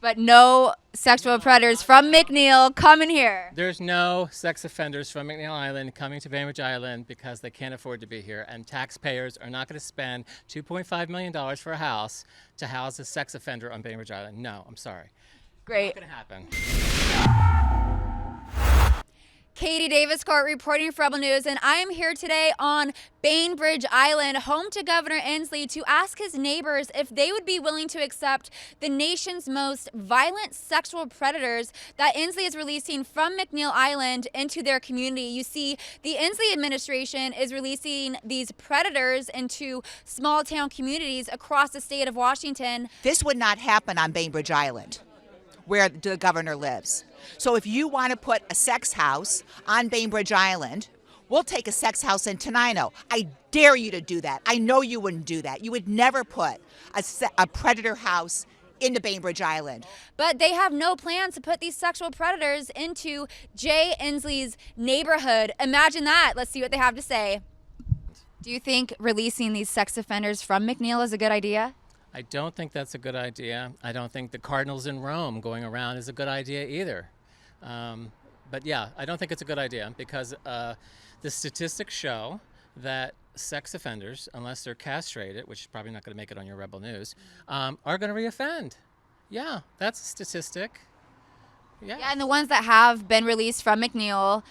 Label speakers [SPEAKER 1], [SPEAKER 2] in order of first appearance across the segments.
[SPEAKER 1] But no sexual predators from McNeil coming here.
[SPEAKER 2] There's no sex offenders from McNeil Island coming to Bainbridge Island because they can't afford to be here, and taxpayers are not going to spend $2.5 million for a house to house a sex offender on Bainbridge Island. No, I'm sorry.
[SPEAKER 1] Great.
[SPEAKER 2] Not going to happen.
[SPEAKER 1] Katie Davis Court reporting for Rebel News, and I am here today on Bainbridge Island, home to Governor Inslee, to ask his neighbors if they would be willing to accept the nation's most violent sexual predators that Inslee is releasing from McNeil Island into their community. You see, the Inslee administration is releasing these predators into small town communities across the state of Washington.
[SPEAKER 3] This would not happen on Bainbridge Island, where the governor lives. So if you want to put a sex house on Bainbridge Island, we'll take a sex house in Tenino. I dare you to do that. I know you wouldn't do that. You would never put a predator house into Bainbridge Island.
[SPEAKER 1] But they have no plans to put these sexual predators into Jay Inslee's neighborhood. Imagine that. Let's see what they have to say. Do you think releasing these sex offenders from McNeil is a good idea?
[SPEAKER 2] I don't think that's a good idea. I don't think the Cardinals in Rome going around is a good idea either. But yeah, I don't think it's a good idea because the statistics show that sex offenders, unless they're castrated, which is probably not going to make it on your Rebel News, are going to reoffend. Yeah, that's a statistic.
[SPEAKER 1] Yeah, and the ones that have been released from McNeil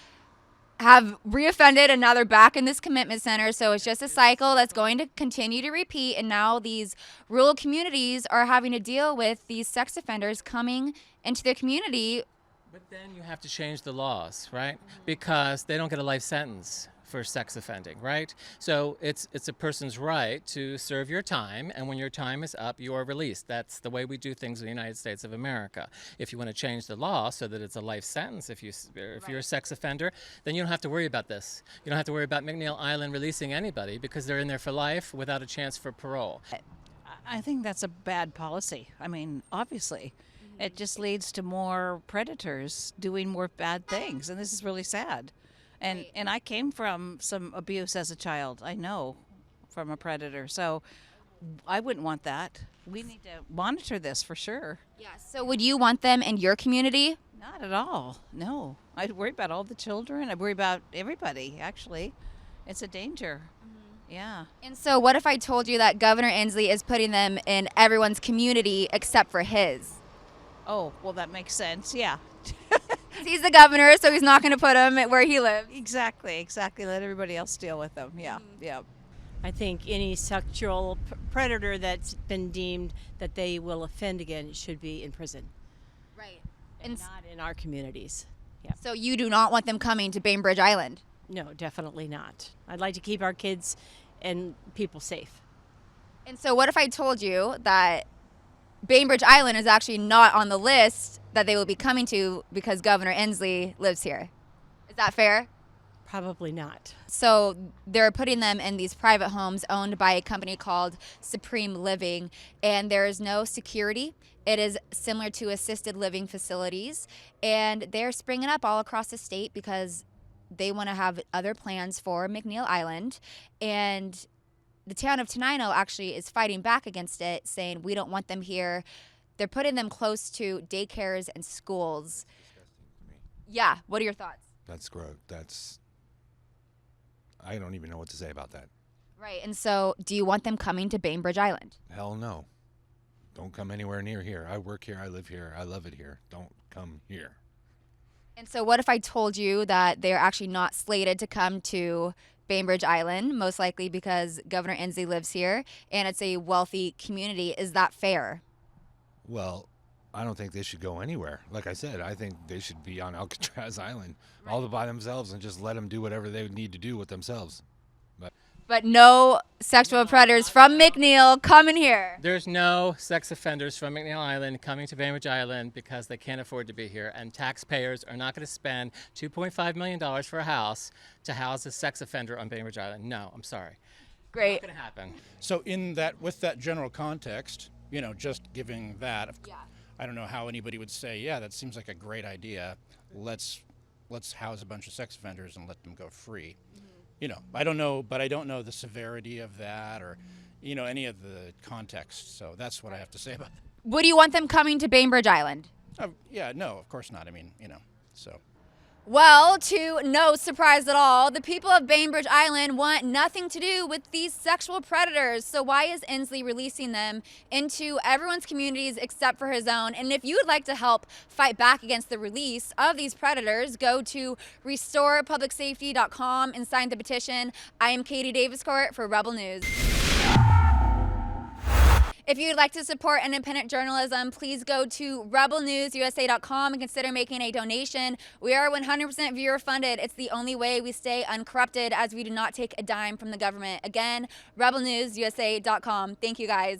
[SPEAKER 1] have reoffended, and now they're back in this commitment center. So it's just a cycle that's going to continue to repeat, and now these rural communities are having to deal with these sex offenders coming into their community.
[SPEAKER 2] But then you have to change the laws, right? Because they don't get a life sentence for sex offending, right? So it's a person's right to serve your time, and when your time is up, you are released. That's the way we do things in the United States of America. If you want to change the law so that it's a life sentence, if you're a sex offender, then you don't have to worry about this. You don't have to worry about McNeil Island releasing anybody because they're in there for life without a chance for parole.
[SPEAKER 4] I think that's a bad policy. I mean, obviously, it just leads to more predators doing more bad things, and this is really sad. And I came from some abuse as a child. I know from a predator, so I wouldn't want that. We need to monitor this for sure.
[SPEAKER 1] Yeah. So would you want them in your community?
[SPEAKER 4] Not at all. No, I'd worry about all the children. I'd worry about everybody. Actually, it's a danger. Yeah.
[SPEAKER 1] And so what if I told you that Governor Inslee is putting them in everyone's community except for his?
[SPEAKER 4] Oh, well, that makes sense. Yeah.
[SPEAKER 1] He's the governor, so he's not going to put them where he lives.
[SPEAKER 4] Exactly. Let everybody else deal with them. Yeah. Yeah.
[SPEAKER 5] I think any sexual predator that's been deemed that they will offend again should be in prison.
[SPEAKER 1] Right.
[SPEAKER 5] And not in our communities. Yeah.
[SPEAKER 1] So you do not want them coming to Bainbridge Island?
[SPEAKER 5] No, definitely not. I'd like to keep our kids and people safe.
[SPEAKER 1] And so what if I told you that Bainbridge Island is actually not on the list that they will be coming to because Governor Inslee lives here? Is that fair?
[SPEAKER 5] Probably not.
[SPEAKER 1] So they're putting them in these private homes owned by a company called Supreme Living, and there is no security. It is similar to assisted living facilities, and they're springing up all across the state because they want to have other plans for McNeil Island. And the town of Tenino actually is fighting back against it, saying we don't want them here. They're putting them close to daycares and schools.
[SPEAKER 6] Disgusting to me.
[SPEAKER 1] Yeah, what are your thoughts?
[SPEAKER 6] That's gross. I don't even know what to say about that.
[SPEAKER 1] Right, and so do you want them coming to Bainbridge Island?
[SPEAKER 6] Hell no. Don't come anywhere near here. I work here. I live here. I love it here. Don't come here.
[SPEAKER 1] And so what if I told you that they're actually not slated to come to Bainbridge Island, most likely because Governor Inslee lives here and it's a wealthy community? Is that fair?
[SPEAKER 6] Well, I don't think they should go anywhere. Like I said, I think they should be on Alcatraz Island all by themselves and just let them do whatever they would need to do with themselves.
[SPEAKER 1] But no sexual predators from McNeil coming here.
[SPEAKER 2] There's no sex offenders from McNeil Island coming to Bainbridge Island because they can't afford to be here, and taxpayers are not going to spend $2.5 million for a house to house a sex offender on Bainbridge Island. No, I'm sorry.
[SPEAKER 1] Great.
[SPEAKER 2] Not going to happen.
[SPEAKER 7] So with that general context, just giving that, I don't know how anybody would say, yeah, that seems like a great idea. Let's house a bunch of sex offenders and let them go free. I don't know, but I don't know the severity of that or, any of the context. So that's what I have to say about that.
[SPEAKER 1] Would you want them coming to Bainbridge Island?
[SPEAKER 7] Yeah, no, of course not. I mean, so.
[SPEAKER 1] Well, to no surprise at all, the people of Bainbridge Island want nothing to do with these sexual predators. So why is Inslee releasing them into everyone's communities except for his own? And if you would like to help fight back against the release of these predators, go to restorepublicsafety.com and sign the petition. I am Katie Daviscourt for Rebel News. If you'd like to support independent journalism, please go to rebelnewsusa.com and consider making a donation. We are 100% viewer funded. It's the only way we stay uncorrupted, as we do not take a dime from the government. Again, rebelnewsusa.com. Thank you, guys.